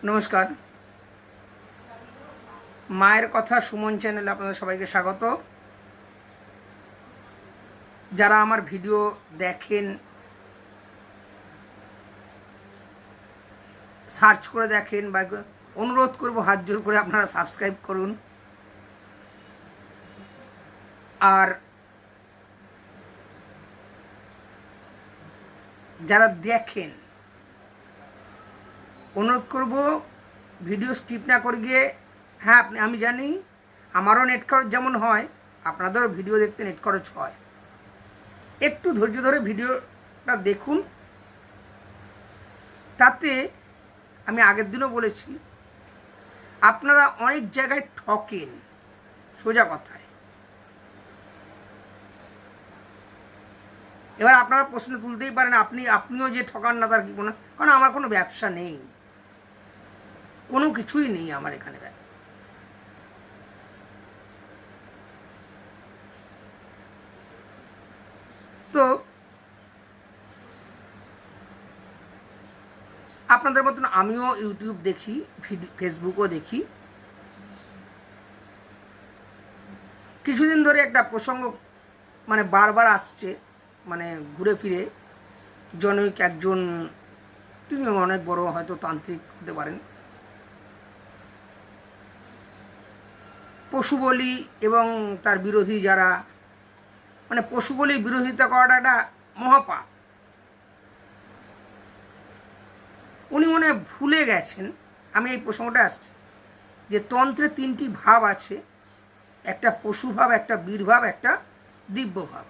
নমস্কার। মায়ের কথা সুমন চ্যানেলে আপনাদের সবাইকে স্বাগত। যারা আমার ভিডিও দেখেন, সার্চ করে দেখেন, বা অনুরোধ করব হাত জোর করে আপনারা সাবস্ক্রাইব করুন। আর যারা দেখেন, অনুরোধ করব ভিডিও স্কিপ না করে গিয়ে, হ্যাঁ আমি জানি আমারও নেট খরচ যেমন হয়, আপনাদেরও ভিডিও দেখতে নেট খরচ হয়, একটু ধৈর্য ধরে ভিডিওটা দেখুন। তাতে আমি আগের দিনও বলেছি, আপনারা অনেক জায়গায় ঠকেন, সোজা কথায়। এবার আপনারা প্রশ্ন তুলতেই পারেন, আপনিও যে ঠকান না তার কি কোনো, কারণ আমার কোনো ব্যবসা নেই, কোনো কিছুই নেই আমার এখানে। তো আপনাদের মতন আমিও ইউটিউব দেখি, ফেসবুকও দেখি। কিছুদিন ধরে একটা প্রসঙ্গ মানে বারবার আসছে, মানে ঘুরে ফিরে। জনৈক একজন, তিনি অনেক বড় হয়তো তান্ত্রিক হতে পারেন, পশু বলি এবং তার বিরোধী যারা, মানে পশু বলির বিরোধিতা করাটা একটা মহাপাপ। উনি মনে ভুলে গেছেন, আমি এই প্রসঙ্গটা আসছি, যে তন্ত্রে তিনটি ভাব আছে, একটা পশু ভাব, একটা বীর ভাব, একটা দিব্য ভাব,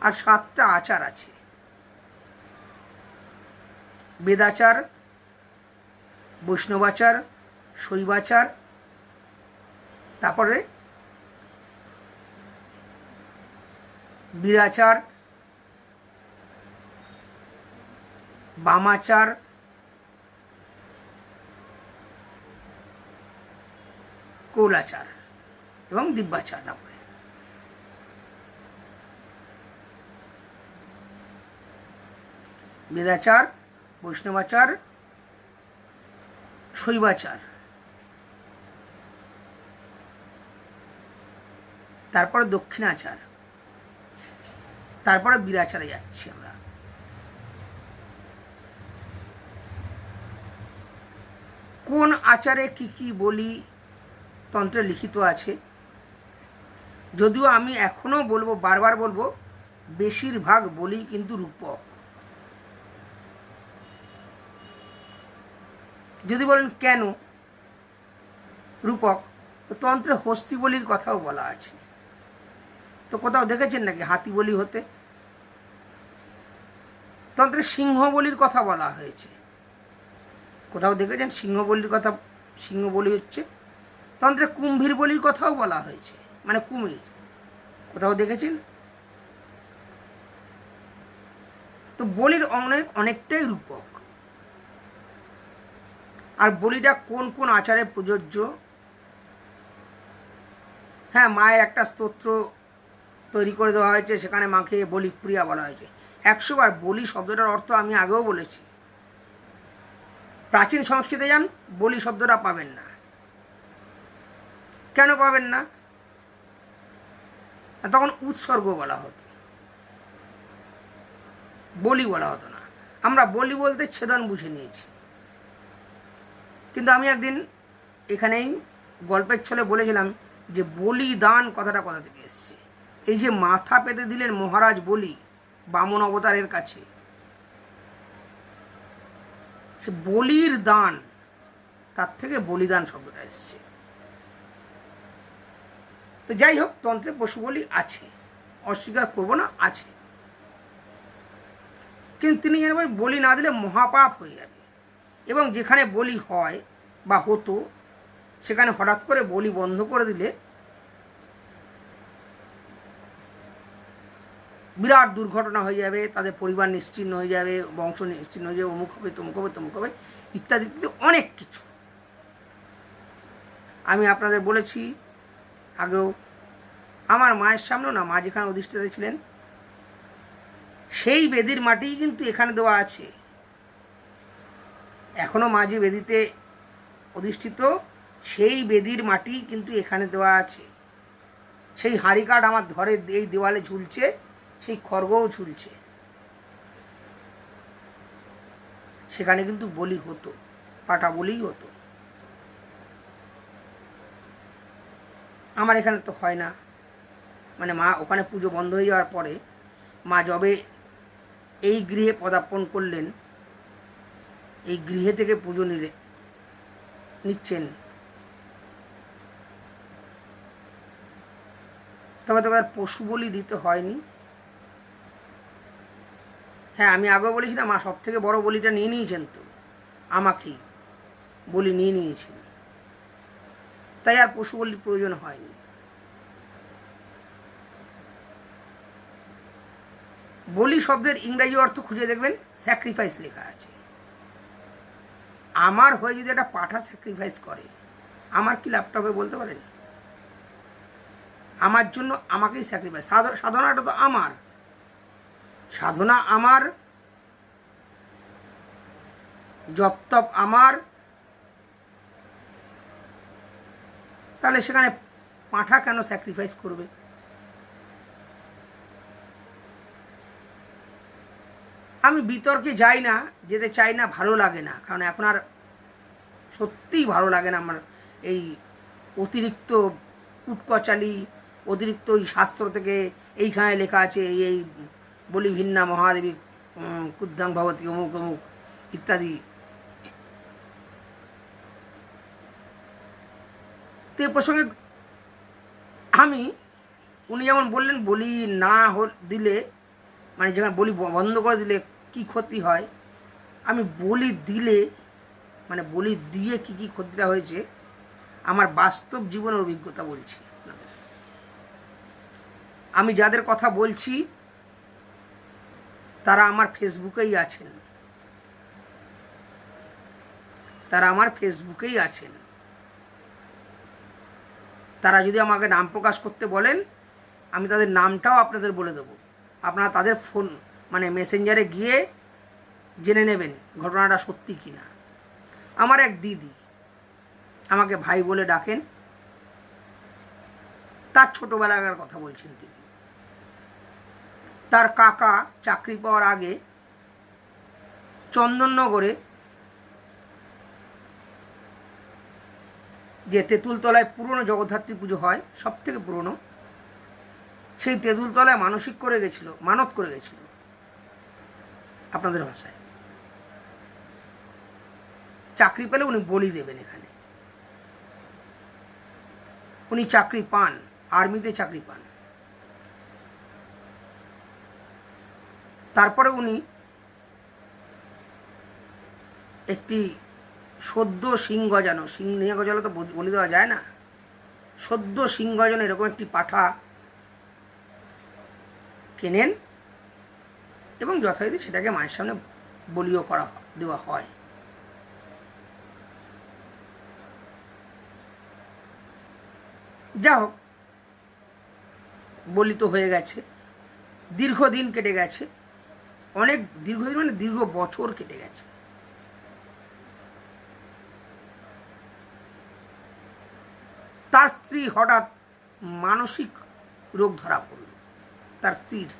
আর 7টা আচার আছে। বেদাচার, বৈষ্ণবাচার, শৈবাচার, তারপরে বীরাচার, বামাচার, কৌলাচার এবং দিব্যাচার। তারপরে বেদাচার, বৈষ্ণবাচার, শৈবাচার, তারপরে দক্ষিণাচার, তারপরে বীরাচারে যাচ্ছি আমরা। কোন আচারে কি কি বলি তন্ত্রে লিখিত আছে, যদিও আমি এখনো বলবো, বারবার বলবো, বেশিরভাগ বলি কিন্তু রূপক। যদি বলেন কেন রূপক, তন্ত্রে হস্তি বলির কথাও বলা আছে। তো কোথাও দেখেছেন নাকি হাতি বলি হতে? তন্ত্রে সিংহ বলির কথা বলা হয়েছে, কোথাও দেখেছেন সিংহ বলির কথা? সিংহ বলি হচ্ছে। তন্ত্রে কুম্ভীর বলির কথাও বলা হয়েছে, মানে কুমির, কোথাও দেখেছেন? তো বলির অনেকটাই রূপক। আর বলিটা কোন কোন আচারে প্রযোজ্য? হ্যাঁ, মায়ের একটা স্তোত্র তৈরি করে দেওয়া হয়েছে, সেখানে মাকে বলিপ্রিয়া বলা হয়েছে। 100 বার বলি শব্দটার অর্থ আমি আগেও বলেছি। প্রাচীন সংস্কৃতে যান, বলি শব্দটা পাবেন না। কেন পাবেন না? তখন উৎসর্গ বলা হতো, বলি বলা হতো না। আমরা বলি বলতে ছেদন বুঝে নিয়েছি। কিন্তু আমি একদিন এখানেই গল্পের ছলে বলেছিলাম যে বলিদান কথাটা কোথা থেকে এসছে। এই যে মাথা পেতে দিলেন মহারাজ বলি বামন অবতারের কাছে, সে বলির দান, তার থেকে বলিদান শব্দটা এসছে। তো যাই হোক, তন্ত্রে পশু বলি আছে, অস্বীকার করব না, আছে। কিন্তু তিনি যেন বলি না দিলে মহাপাপ হয়ে যাবে, এবং যেখানে বলি হয় বা হতো, সেখানে হঠাৎ করে বলি বন্ধ করে দিলে বিরাট দুর্ঘটনা হয়ে যাবে, তাদের পরিবার নিশ্চিহ্ন হয়ে যাবে, বংশ নিশ্চিহ্ন হয়ে যাবে, অমুক হবে, তমুক হবে, তমুক হবে, ইত্যাদি ইত্যাদি অনেক কিছু আমি আপনাদের বলেছি আগেও। আমার মায়ের সামনেও না, মা যেখানে অধিষ্ঠিত ছিলেন, সেই বেদির মাটিই কিন্তু এখানে দেওয়া আছে। এখনও মা যে বেদিতে অধিষ্ঠিত সেই বেদির মাটি কিন্তু এখানে দেওয়া আছে। সেই হাঁড়ি কাঠ আমার ঘরের এই দেওয়ালে ঝুলছে, সেই খড়গও ঝুলছে। সেখানে কিন্তু বলি হতো, পাটা বলিই হতো। আমার এখানে তো হয় না। মানে মা ওখানে পুজো বন্ধ হয়ে যাওয়ার পরে মা যবে এই গৃহে পদার্পণ করলেন, এই গৃহে থেকে পুজো নিচ্ছেন, তবে আর পশু বলি দিতে হয়নি। হ্যাঁ, আমি আগেও বলেছিলাম মা সব থেকে বড় বলিটা নিয়ে নিয়েছেন, তো আমাকেই বলি নিয়ে নিয়েছেন, তাই আর পশু বলির প্রয়োজন হয়নি। বলি শব্দের ইংরাজি অর্থ খুঁজে দেখবেন, স্যাক্রিফাইস লেখা আছে। আমার হয়ে যদি একটা পাঠা স্যাক্রিফাইস করে, আমার কি লাভটা হবে বলতে পারেন? আমার জন্য আমাকেই স্যাক্রিফাইস। সাধনাটা তো আমার, সাধনা আমার, জপ তপ আমার, তাহলে সেখানে পাঁঠা কেন স্যাক্রিফাইস করবে? আমি বিতর্কে যাই না, যেতে চাই না, ভালো লাগে না। কারণ এখন আর সত্যিই ভালো লাগে না আমার এই অতিরিক্ত কুটকচালি, অতিরিক্ত ওই শাস্ত্র থেকে এইখানে লেখা আছে এই বলি ভিন্না মহাদেবী কুদ্ধাং ভগবতী অমুক অমুক ইত্যাদি। তো এ প্রসঙ্গে আমি, উনি যেমন বললেন বলি না দিলে, মানে যেখানে বলি বন্ধ করে দিলে কি ক্ষতি হয়, আমি বলি দিলে মানে বলি দিয়ে কি কি ক্ষতিটা হয়েছে আমার বাস্তব জীবনের অভিজ্ঞতা বলছি আপনাদের। আমি যাদের কথা বলছি তারা আমার ফেসবুকেই আছেন, তারা আমার ফেসবুকেই আছেন। তারা যদি আমাকে নাম প্রকাশ করতে বলেন, আমি তাদের নামটাও আপনাদের বলে দেবো। আপনারা তাদের ফোন মানে মেসেঞ্জারে গিয়ে জেনে নেবেন ঘটনাটা সত্যি কিনা। আমার এক দিদি আমাকে ভাই বলে ডাকেন, তার ছোটবেলাকার কথা বলছেন তিনি। তার কাকা চাকরি পাওয়ার আগে চন্দননগরে যে তেঁতুলতলায় পুরনো জগদ্ধাত্রী পুজো হয়, সব থেকে পুরনো, সেই তেঁতুলতলায় মানসিক করে গেছিল, মানত করে গেছিল আপনাদের ভাষায়। চাকরি পেলে উনি বলি দেবেন এখানে। উনি চাকরি পান, আর্মিতে চাকরি পান। তারপরে উনি একটি সদ্য শিং গজানো, শিং নিয়ে গজালে তো বলি দেওয়া যায় না, সদ্য শিং গজানো এরকম একটি পাঠা কেনেন এবং যথারীতি সেটাকে মায়ের সামনে বলিও দেওয়া হয়। যা হোক, বলি তো হয়ে গেছে, দীর্ঘদিন কেটে গেছে, অনেক দীর্ঘদিন মানে দীর্ঘ বছর কেটে গেছে। তার স্ত্রী হঠাৎ মানসিক রোগ ধরা পড়ল। তার স্ত্রীর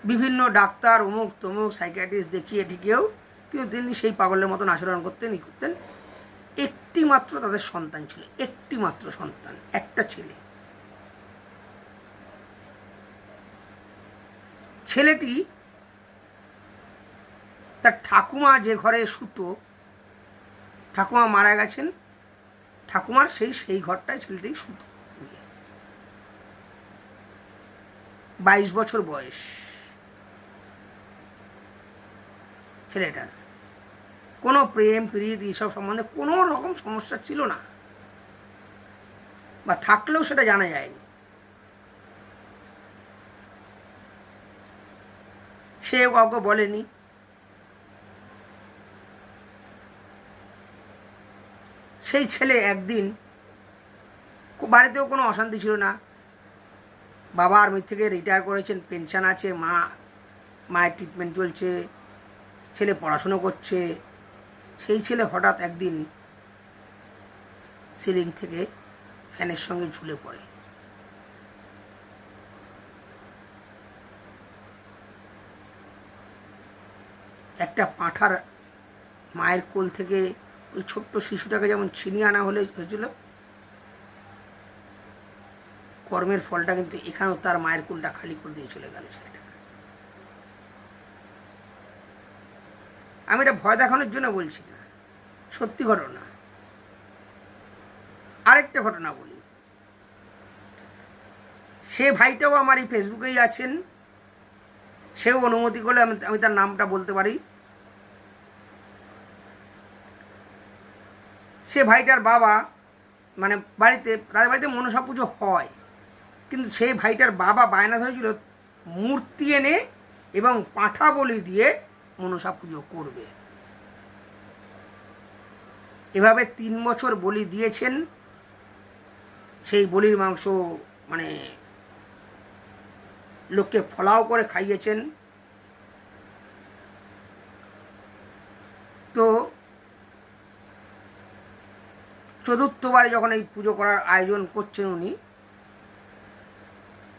বিভিন্ন ডাক্তার অমুক তমুক সাইকিয়াট্রিস্ট দেখিয়ে ঠিকেও কিন্তু তিনি সেই পাগলের মতন আচরণ করতেন। একটি মাত্র তাদের সন্তান ছিল, একটি মাত্র সন্তান, একটা ছেলে। ছেলেটি তার ঠাকুমা যে ঘরে শুতো, ঠাকুমা মারা গেছেন, ঠাকুমার সেই ঘরটায় ছেলেটি শুতো। 22 বছর বয়স ছেলেটার। কোনো প্রেম প্রীতি এইসব সম্বন্ধে কোনো রকম সমস্যা ছিল না, বা থাকলেও সেটা জানা যায়নি। সে কাউকে বলেনি। সেই ছেলে একদিন, বাড়িতেও কোনো অশান্তি ছিল না, বাবা আর্মি থেকে রিটায়ার করেছেন, পেনশন আছে, মায়ের ট্রিটমেন্ট চলছে, ছেলে পড়াশুনো করছে, সেই ছেলে হঠাৎ একদিন সিলিং থেকে ফ্যানের সঙ্গে ঝুলে পড়ে। একটা পাঁঠার মায়ের কোল থেকে ওই ছোট্ট শিশুটাকে যেমন ছিনিয়ে আনা হয়েছিল, কর্মের ফলটা কিন্তু এখানেও তার মায়ের কোলটা খালি করে দিয়ে চলে গেল ছেলেটা। আমি এটা ভয় দেখানোর জন্য বলছি না, সত্যি ঘটনা। আরেকটা ঘটনা বলি, সে ভাইটাও আমার এই ফেসবুকেই আছেন, সেও অনুমতি করলে আমি তার নামটা বলতে পারি। সে ভাইটার বাবা মানে তাদের বাড়িতে মনসা পুজো হয়, কিন্তু সেই ভাইটার বাবা বায়না ধরেছিল মূর্তি এনে এবং পাঁঠা বলি দিয়ে মনসা পুজো করবে। এভাবে 3 বছর বলি দিয়েছেন। সেই বলির মাংস মানে লোককে ফলাও করে খাইয়েছেন। তো চতুর্থবারে যখন এই পুজো করার আয়োজন করছেন উনি,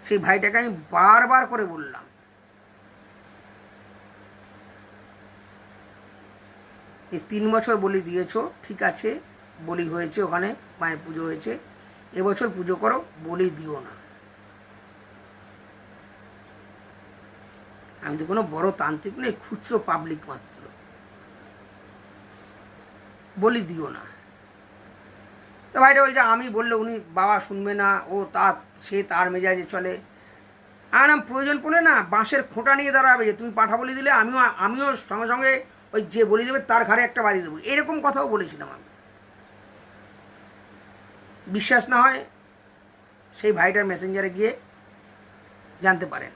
সেই ভাইটাকে আমি বারবার করে বললাম যে 3 বছর বলি দিয়েছো, ঠিক আছে, বলি হয়েছে, ওখানে মায়ের পুজো হয়েছে, এবছর পুজো করো, বলি দিও না। আমি তো কোনো বড় তান্ত্রিক নেই, খুচরো পাবলিক মাত্র, বলি দিও না। তো ভাইটা বলছে আমি বললে উনি বাবা শুনবে না, সে তার মেজাজে চলে। আর প্রয়োজন পড়লে না বাঁশের খোঁটা নিয়ে দাঁড়াবে যে তুমি পাঠা বলি দিলে আমিও সঙ্গে সঙ্গে ওই যে বলি দেবে তার ঘাড়ে একটা বাড়ি দেবো, এরকম কথাও বলেছিলাম আমি। বিশ্বাস না হয় সেই ভাইটার মেসেঞ্জারে গিয়ে জানতে পারেন।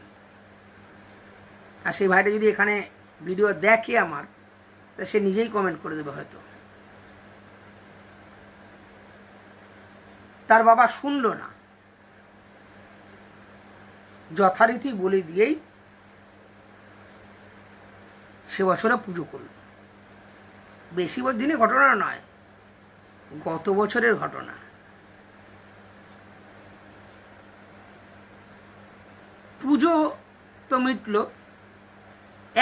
আর সেই ভাইটা যদি এখানে ভিডিও দেখে আমার, তা সে নিজেই কমেন্ট করে দেবে হয়তো। তার বাবা শুনল না, যথারীতি বলে দিয়েই সে বছরে পুজো করল। বেশি দিনের ঘটনা নয়, গত বছরের ঘটনা। পুজো তো মিটল,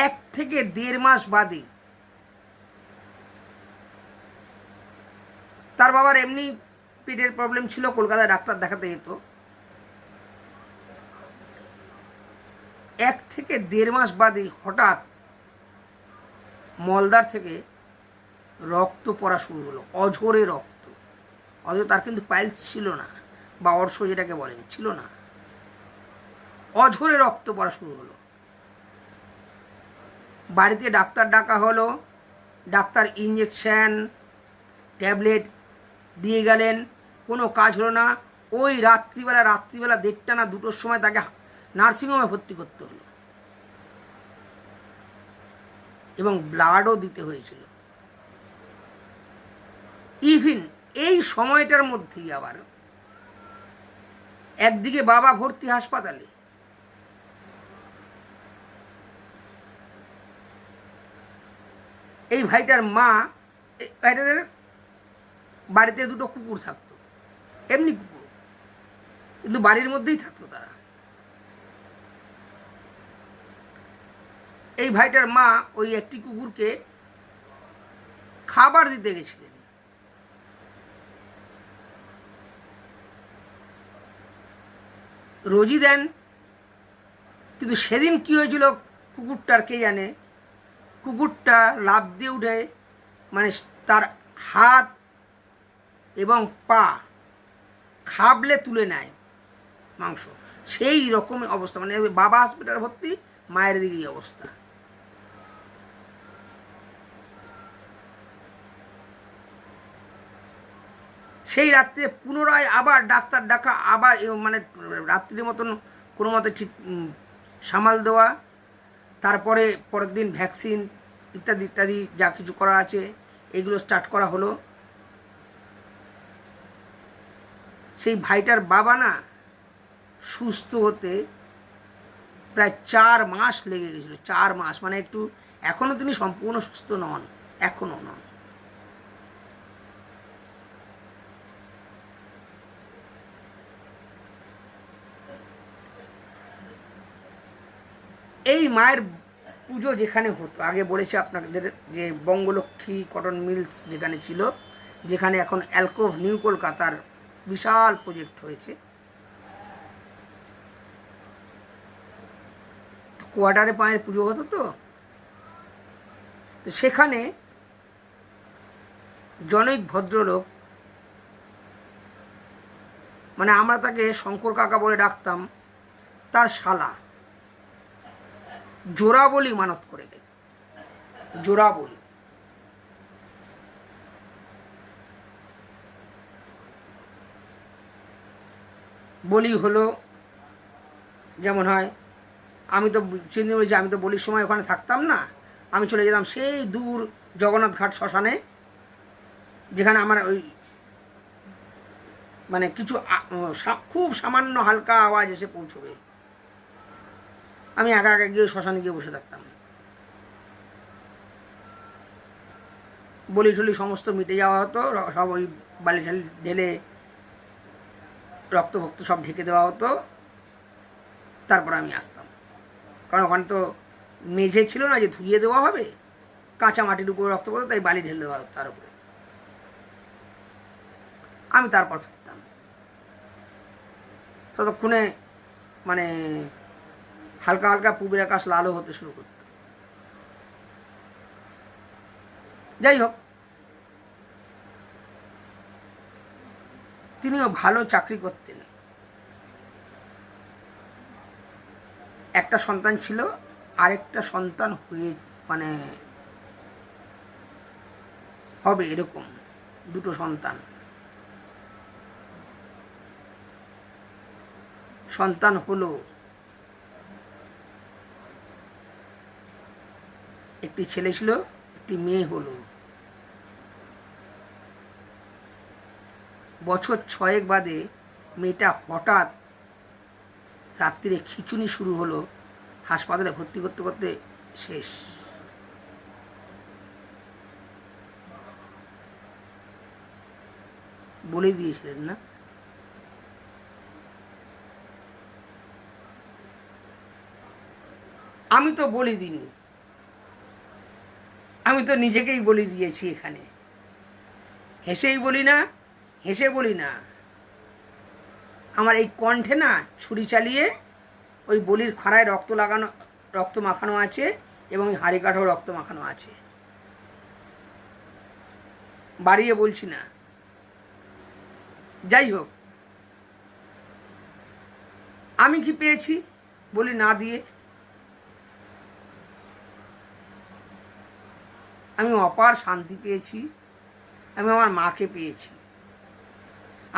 1 থেকে 1.5 মাস বাদে তার বাবার এমনি পেটের প্রবলেম ছিল, কলকাতায় ডাক্তার দেখাতে যেত। 1 থেকে 1.5 মাস বাদে হঠাৎ মলদার থেকে রক্ত পড়া শুরু হলো, অঝরে রক্ত। অথচ তার কিন্তু পাইলস ছিল না, বা অর্শ যেটাকে বলেন ছিল না, অঝরে রক্ত পড়া শুরু হলো। বাড়িতে ডাক্তার ডাকা হলো, ডাক্তার ইঞ্জেকশন ট্যাবলেট দিয়ে গেলেন, কোনো কাজ হলো না। ওই রাত্রিবেলা 1:30 না 2টোর সময় তাকে নার্সিংহোমে ভর্তি করতে হলো এবং ব্লাডও দিতে হয়েছিল। ইভিন এই সময়টার মধ্যেই আবার একদিকে বাবা ভর্তি হাসপাতালে, এই ভাইটার মা, ভাইটাদের বাড়িতে 2টো কুকুর থাকতো, এমনি কুকুর, কিন্তু বাড়ির মধ্যেই থাকতো তারা। এই ভাইটার মা ওই একটি কুকুরকে খাবার দিতে গেছিলেন। রোজই দেন, কিন্তু সেদিন কি হয়েছিল কুকুরটার কে জানে, কুকুরটা লাফ দিয়ে উঠে মানে তার হাত এবং পা খাবলে তুলে নেয় মাংস, সেই রকম অবস্থা। মানে বাবা হসপিটালে ভর্তি, মায়ের দিকে এই অবস্থা। সেই রাত্রে পুনরায় আবার ডাক্তার ডাকা, আবার মানে রাত্রির মতন কোনো মতে ঠিক সামাল দেওয়া, তারপরে পরের দিন ভ্যাকসিন ইত্যাদি ইত্যাদি যা কিছু করা আছে এগুলো স্টার্ট করা হলো। সেই ভাইটার বাবা না সুস্থ হতে প্রায় 4 মাস লেগে গেছিল, 4 মাস, মানে একটু এখনও তিনি সম্পূর্ণ সুস্থ নন, এখনও নন। এই মায়ের পুজো যেখানে হতো, আগে বলেছি আপনাদের যে বঙ্গলক্ষ্মী কটন মিলস যেখানে ছিল, যেখানে এখন অ্যালকোভ নিউ কলকাতার বিশাল প্রজেক্ট হয়েছে, কোয়ার্টারে মায়ের পুজো হতো। তো সেখানে জনৈক ভদ্রলোক, মানে আমরা তাকে শঙ্কর কাকা বলে ডাকতাম, তার শালা জোড়া বলি মানত করে গেছে, জোড়া বলি। বলি হলো যেমন হয়, আমি তো চিন্তা করি যে আমি তো বলির সময় ওখানে থাকতাম না, আমি চলে যেতাম সেই দূর জগন্নাথ ঘাট শ্মশানে, যেখানে আমার ওই মানে কিছু খুব সামান্য হালকা আওয়াজ এসে পৌঁছবে, আমি একা একা গিয়ে শ্মশানে গিয়ে বসে থাকতাম। বলি টলি সমস্ত মিটে যাওয়া হতো, সব ওই বালি ঠালি ঢেলে রক্ত ভক্ত সব ঢেকে দেওয়া হতো, তারপর আমি আসতাম। কারণ ওখানে তো মেঝে ছিল না যে ধুইয়ে দেওয়া হবে, কাঁচা মাটির উপরে রক্ত পড়তো, তাই বালি ঢেলে দেওয়া হতো তার উপরে। আমি তারপর ফিরতাম। ততক্ষণে মানে হালকা হালকা পূবের আকাশ লালও হতে শুরু করত। যাই হোক, তিনিও ভালো চাকরি করতেন, একটা সন্তান ছিল, আরেকটা সন্তান হয়ে মানে হবে এরকম, দুটো সন্তান হলো। একটি ছেলে ছিল, একটি মেয়ে হলো। বছর 6 বাদে মেয়েটা হঠাৎ রাত্রিরে খিঁচুনি শুরু হলো, হাসপাতালে ভর্তি করতে করতে শেষ। বলে দিয়েছিলেন না? আমি তো বলি দিইনি, আমি তো নিজেকেই বলি দিয়েছি এখানে। হেসেই বলি না, হেসে বলি না, আমার এই কণ্ঠে না ছুরি চালিয়ে ওই বলির খাড়ায় রক্ত মাখানো আছে, এবং হাড়ি কাঠেও রক্ত মাখানো আছে, বাড়িয়ে বলছি না। যাই হোক, আমি কি পেয়েছি বলি না দিয়ে? আমি অপার শান্তি পেয়েছি। আমি আমার মাকে পেয়েছি,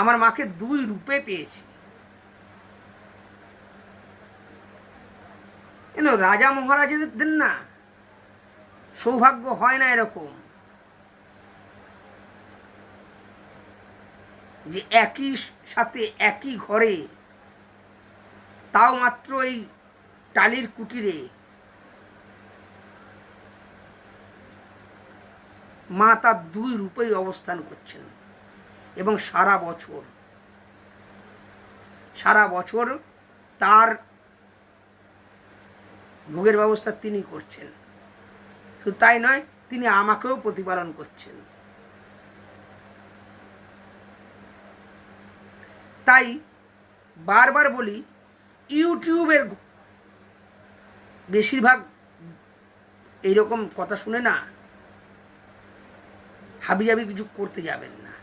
আমার মাকে 2 রূপে পেয়েছি। কিন্তু রাজা মহারাজাদের না সৌভাগ্য হয় না এরকম যে একই সাথে একই ঘরে, তাও মাত্র এই টালির কুটিরে, মা তার 2 রূপেই অবস্থান করছেন, এবং সারা বছর তার ভোগের ব্যবস্থা তিনি করছেন। শুধু তাই নয়, তিনি আমাকেও প্রতিপালন করছেন। তাই বারবার বলি, ইউটিউবের বেশিরভাগ এইরকম কথা শুনে না হাবিজাবি কিছু করতে যাবেন না।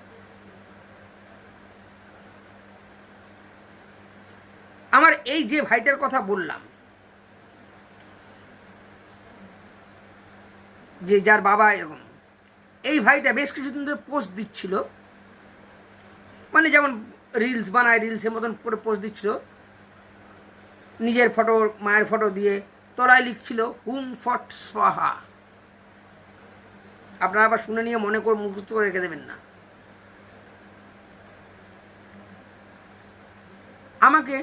আমার এই যে ভাইটার কথা বললাম, যে যার বাবা এরকম, এই ভাইটা বেশ কিছুদিন ধরে পোস্ট দিচ্ছিল, মানে যেমন রিলস বানায়, রিলসের মতন করে পোস্ট দিচ্ছিল, নিজের ফটো মায়ের ফটো দিয়ে তলায় লিখছিল হুম ফট স্বাহা। আপনারা আবার শুনে নিয়ে মনে করে মুখস্থ করে রেখে দেবেন না। আমাকে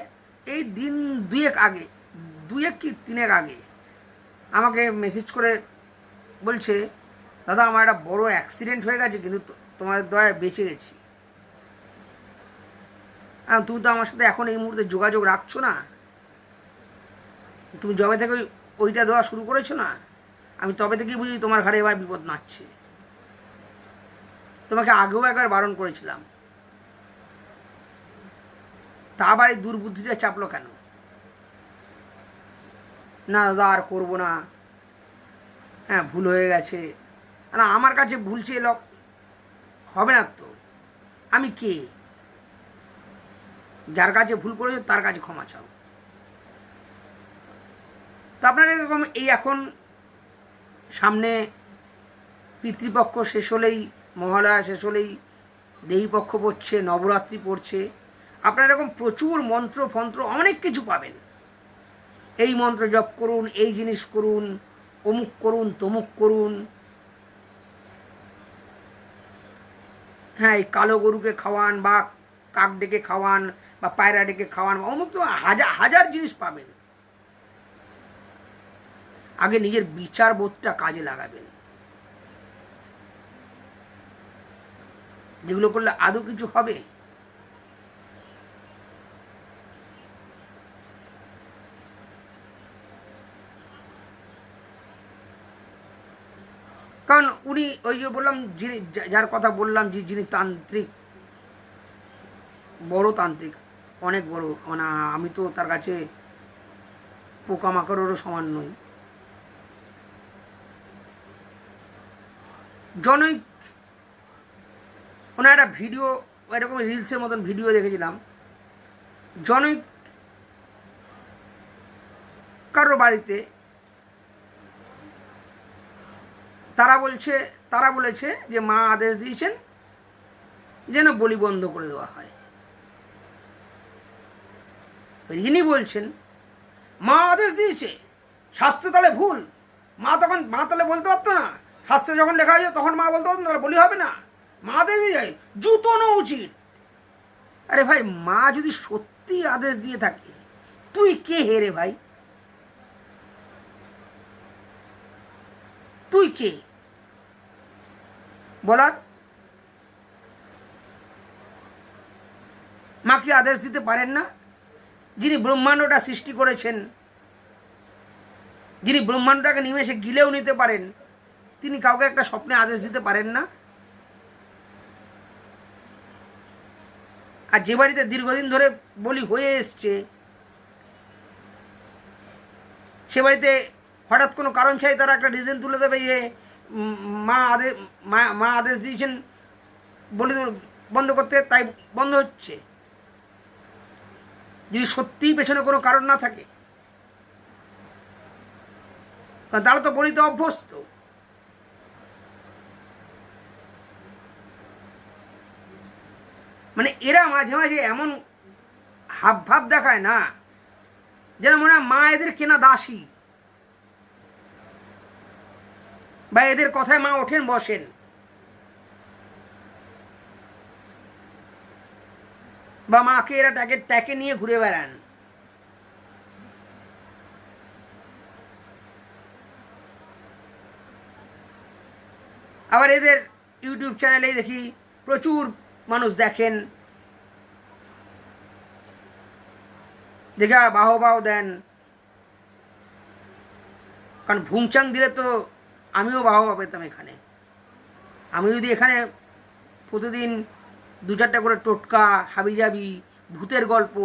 এই দিন 2 আগে 2 কি 3 আগে আমাকে মেসেজ করে বলছে, দাদা আমার একটা বড় অ্যাক্সিডেন্ট হয়ে গেছে, কিন্তু তোমাদের দয়ায় বেঁচে গেছি। তুমি তো আমার সাথে এখন এই মুহূর্তে যোগাযোগ রাখছো না, তুমি যবে থেকে ওইটা দেওয়া শুরু করেছো না, আমি তবে থেকেই বুঝি তোমার ঘরে এবার বিপদ নাচছে। তোমাকে আগেও একবার বারণ করেছিলাম, তা আবার এই দুর্বুদ্ধিটা চাপলো কেন? না দাদা আর করবো না, হ্যাঁ ভুল হয়ে গেছে। না আমার কাছে ভুল চেয়ে হবে না তো। আমি কে? যার কাছে ভুল করেছো তার কাছে ক্ষমা চাও। তো আপনারা এরকম এই এখন সামনে পিতৃপক্ষ শেষ হলেই, মহালয়া শেষ হলেই দেবীপক্ষ পড়ছে, নবরাত্রি পড়ছে, আপনারা এরকম প্রচুর মন্ত্র ফন্ত্র অনেক কিছু পাবেন। এই মন্ত্র জপ করুন, এই জিনিস করুন, অমুক করুন, তমুক করুন। হ্যাঁ, এই কালো গরুকে খাওয়ান, বা কাক ডেকে খাওয়ান, বা পায়রা ডেকে খাওয়ান, বা অমুক তো হাজার হাজার জিনিস পাবেন। আগে নিজের বিচার বোধটা কাজে লাগাবেন। যেগুলো করলে আদৌ কিছু হবে? কারণ উনি ওই যে বললাম, যিনি যার কথা বললাম, যিনি তান্ত্রিক, বড় তান্ত্রিক, অনেক বড়, মানে আমি তো তার কাছে পোকামাকড়েরও সমান নই। জনৈক ওনার একটা ভিডিও, এরকম রিলসের মতন ভিডিও দেখেছিলাম, জনৈক কারো বাড়িতে তারা বলেছে যে মা আদেশ দিয়েছেন যেন বলি বন্ধ করে দেওয়া হয়। ইনি বলছেন মা আদেশ দিয়েছে, শাস্ত্রে তাহলে ভুল। মা তাহলে বলতে পারতো না? শাস্ত্রে যখন লেখা হয়েছে তখন মা বলতে পারতো, তাহলে বলি হবে না? মা আদেশ দিয়ে যায়, জুতো নেওয়া উচিত। আরে ভাই, মা যদি সত্যি আদেশ দিয়ে থাকে, তুই কে হেরে ভাই? তুই কে বলার? মা কি আদেশ দিতে পারেন না? যিনি ব্রহ্মাণ্ডটা সৃষ্টি করেছেন, যিনি ব্রহ্মাণ্ডটাকে নিমেষে গিলেও নিতে পারেন, তিনি কাউকে একটা স্বপ্নে আদেশ দিতে পারেন না? আর যে বাড়িতে দীর্ঘদিন ধরে বলি হয়ে এসছে, সে বাড়িতে হঠাৎ কোনো কারণ চাই তারা একটা রিজন তুলে দেবে যে মা আদেশ দিয়েছেন বলি বন্ধ করতে, তাই বন্ধ হচ্ছে। যদি সত্যিই পেছনে কোনো কারণ না থাকে, তারা তো বলিতে অভ্যস্ত। মানে এরা মাঝে মাঝে এমন হাবভাব দেখায় না, যেন মনে হয় মা এদের কেনা দাসী, বা এদের কথায় মা ওঠেন বসেন। বা মাকে এরা ট্যাকে নিয়ে ঘুরে বেড়ান। আবার এদের ইউটিউব চ্যানেলে দেখি প্রচুর মানুষ দেখেন, দেখে বাহবাও দেন। কারণ ভুংচাং দিলে তো আমিও বাহবা পেতাম এখানে। আমি যদি এখানে প্রতিদিন 2-4টা করে টোটকা, হাবিজাবি, ভূতের গল্প,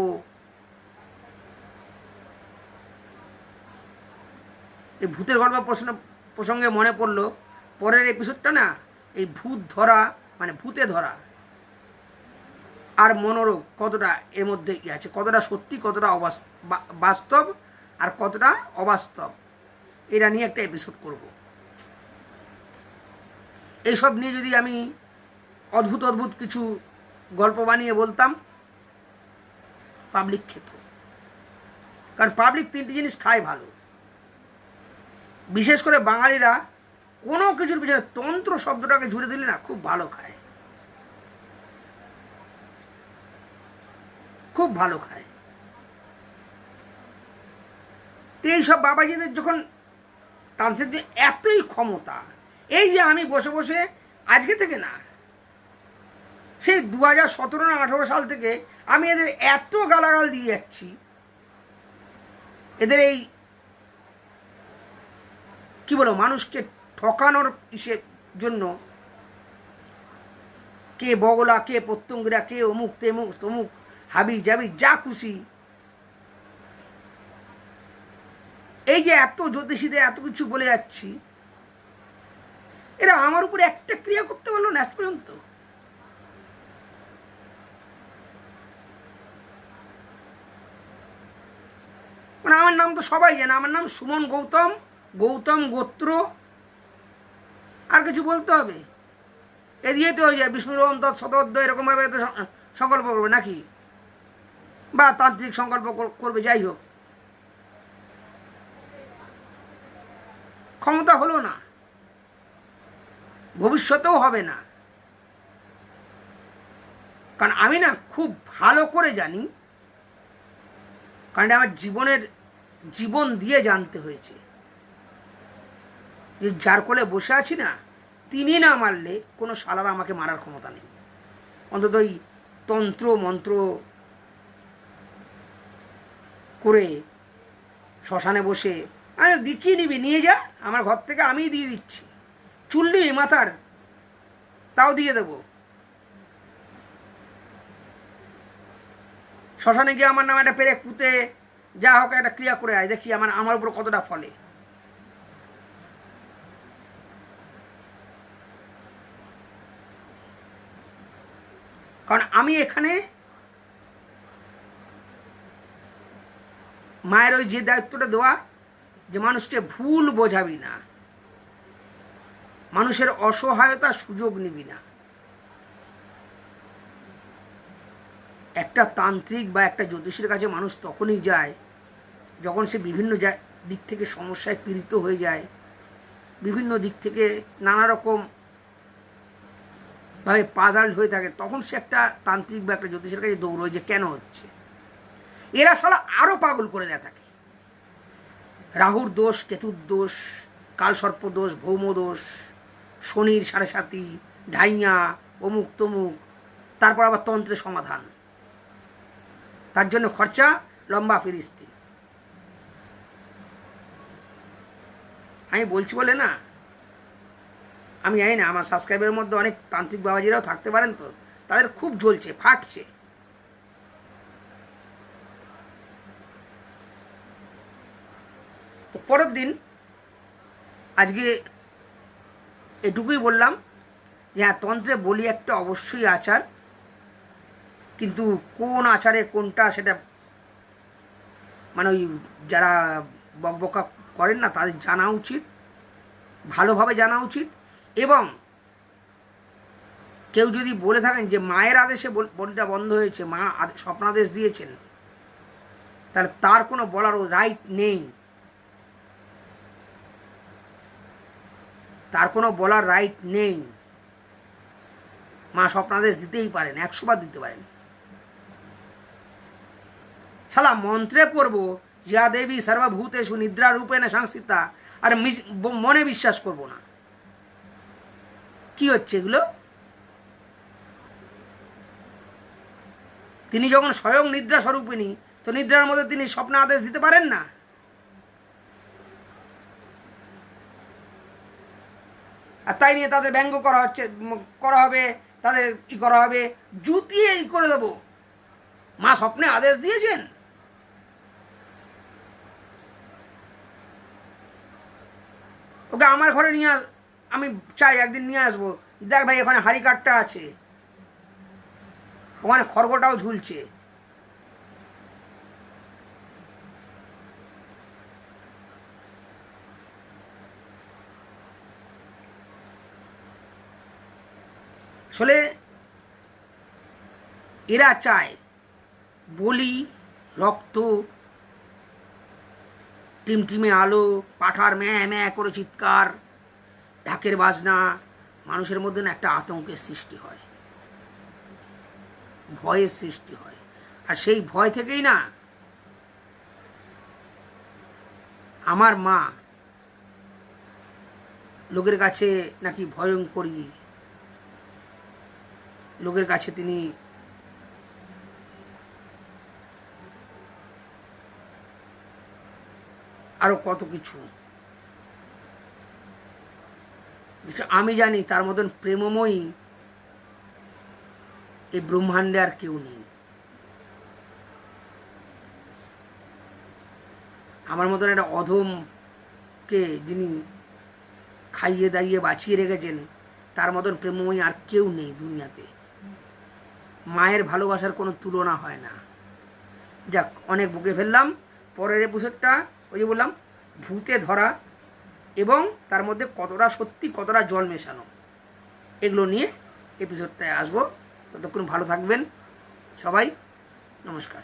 এই ভূতের গল্প প্রসঙ্গে মনে পড়লো, পরের এপিসোডটা না, এই ভূত ধরা মানে ভূতে ধরা আর মনোরোগ কতটা এর মধ্যে কি আছে, কতটা সত্যি, কতটা বাস্তব, আর কতটা অবাস্তব, এটা নিয়ে একটা এপিসোড করব। এইসব নিয়ে যদি আমি অদ্ভুত অদ্ভুত কিছু গল্প বানিয়ে বলতাম, পাবলিক খেত। কারণ পাবলিক 3টি জিনিস খায় ভালো, বিশেষ করে বাঙালিরা কোনো কিছুর পিছনে তন্ত্র শব্দটাকে জুড়ে দিলে না খুব ভালো খায়, খুব ভালো খায়। এইসব বাবাজিদের যখন তান্ত্রিকদের এতই ক্ষমতা, এই যে আমি বসে বসে আজকে থেকে না, সেই 2017 না 18 সাল থেকে আমি এদের এত গালাগাল দিয়ে যাচ্ছি, এদের এই কি বলো মানুষকে ঠকানোর ইসের জন্য, কে বগলা, কে প্রত্যঙ্গিরা, কে অমুক তেমুক তমুক, হাবি জাবি যা খুশি, এই যে এত জ্যোতিষীদের এত কিছু বলে যাচ্ছি, এরা আমার উপরে একটা ক্রিয়া করতে পারলো না আজ পর্যন্ত। মানে আমার নাম তো সবাই জানে, আমার নাম সুমন গৌতম, গৌতম গোত্র, আর কিছু বলতে হবে? এ দিয়ে তো হয়ে যায় বিষ্ণুর ওম তৎসৎ এরকমভাবে তো সংকল্প করবে নাকি, বা তান্ত্রিক সংকল্প করবে, যাই হোক, ক্ষমতা হলো না, ভবিষ্যতেও হবে না। কারণ আমি না খুব ভালো করে জানি, কারণ আমার জীবন দিয়ে জানতে হয়েছে যে যার কোলে বসে আছি না, তিনি না মারলে কোনো শালার আমাকে মারার ক্ষমতা নেই। অন্তত ওই তন্ত্র মন্ত্র করে শ্মশানে বসে, আরে দেখিয়ে নিবি, নিয়ে যা আমার ঘর থেকে, আমিই দিয়ে দিচ্ছি, চুল নিবি মাথার, তাও দিয়ে দেবো। শ্মশানে গিয়ে আমার নামে একটা পেরেক পুঁতে যা হোক একটা ক্রিয়া করে আয়, দেখি আমার উপর কতটা ফলে। কারণ আমি এখানে মায়ের ওই যে দায়িত্বটা দেওয়া, যে মানুষকে ভুল বোঝাবি না, মানুষের অসহায়তা সুযোগ নিবি না। একটা তান্ত্রিক বা একটা জ্যোতিষীর কাছে মানুষ তখনই যায় যখন সে বিভিন্ন দিক থেকে সমস্যায় পীড়িত হয়ে যায়, বিভিন্ন দিক থেকে নানা রকম ভাবে পাজাল্ট হয়ে থাকে, তখন সে একটা তান্ত্রিক বা একটা জ্যোতিষের কাছে দৌড়োয় যে কেন হচ্ছে। এরা শালা আরো পাগল করে দেয় থাকে, রাহুর দোষ, কেতুর দোষ, কালসর্প দোষ, ভৌম দোষ, শনির 7.5, ঢাইয়া, অমুক তমুক, তারপর আবার তন্ত্রের সমাধান, তার জন্য খরচা লম্বা ফিরিস্তি। আমি বলছি বলে না, আমি জানি না আমার সাবস্ক্রাইবারের মধ্যে অনেক তান্ত্রিক বাবাজিরাও থাকতে পারেন, তো তাদের খুব জ্বলছে, ফাটছে। তো পরের দিন আজকে এটুকুই বললাম যে হ্যাঁ, তন্ত্রে বলি একটা অবশ্যই আচার, কিন্তু কোন আচারে কোনটা সেটা মানে ওই যারা বকবকা করেন না তাদের জানা উচিত, ভালোভাবে জানা উচিত। এবং কেউ যদি বলে থাকেন যে মায়ের আদেশে বলিটা বন্ধ হয়েছে, মা স্বপ্নাদেশ দিয়েছেন, তাহলে তার কোনো বলারও রাইট নেই, তার কোনো বলার রাইট নেই। মা স্বপ্নাদেশ দিতেই পারেন, 100 বার দিতে পারেন। শালা মন্ত্রে পড়বো যা দেবী সর্বভূতেষু নিদ্রা রূপেণ সংস্থিতা, আর মনে বিশ্বাস করব না। কি হচ্ছে এগুলো? তিনি যখন স্বয়ং নিদ্রা স্বরূপিণী, তো নিদ্রার মধ্যে তিনি স্বপ্ন আদেশ দিতে পারেন না? আর তাই নিয়ে তাদের ব্যঙ্গ করা হবে, তাদের করা হবে, জুতিয়ে করে দেবো। মা স্বপ্নে আদেশ দিয়েছেন, ওকে আমার ঘরে নিয়ে আমি চাই একদিন নিয়ে আসবো, দেখ ভাই ওখানে হাড়ি কাঠটা আছে, ওখানে খড়গটাও ঝুলছে, আসলে এরা চায় বলি, রক্ত, টিমটিমে আলো, পাঠার ম্যাঁ ম্যাঁ করে চিৎকার, ঢাকের বাজনা, মানুষের মধ্যে না একটা আতঙ্কের সৃষ্টি হয়, ভয়ের সৃষ্টি হয়। আর সেই ভয় থেকেই না আমার মা লোকের কাছে নাকি ভয়ঙ্করী, লোকের কাছে তিনি আরো কত কিছু। আমি জানি তার মতন প্রেমময়ী এই ব্রহ্মাণ্ডে আর কেউ নেই। আমার মতন একটা অধমকে যিনি খাইয়ে দাইয়ে বাঁচিয়ে রেখেছেন, তার মতন প্রেমময়ী আর কেউ নেই দুনিয়াতে। মায়ের ভালোবাসার কোনো তুলনা হয় না। যাক, অনেক বকে ফেললাম। পরের এপিসোডটা ওই যে বললাম, ভূতে ধরা এবং তার মধ্যে কতটা সত্যি কতটা জল মেশানো, এগুলো নিয়ে এপিসোডটায় আসবো। ততক্ষণ ভালো থাকবেন সবাই। নমস্কার।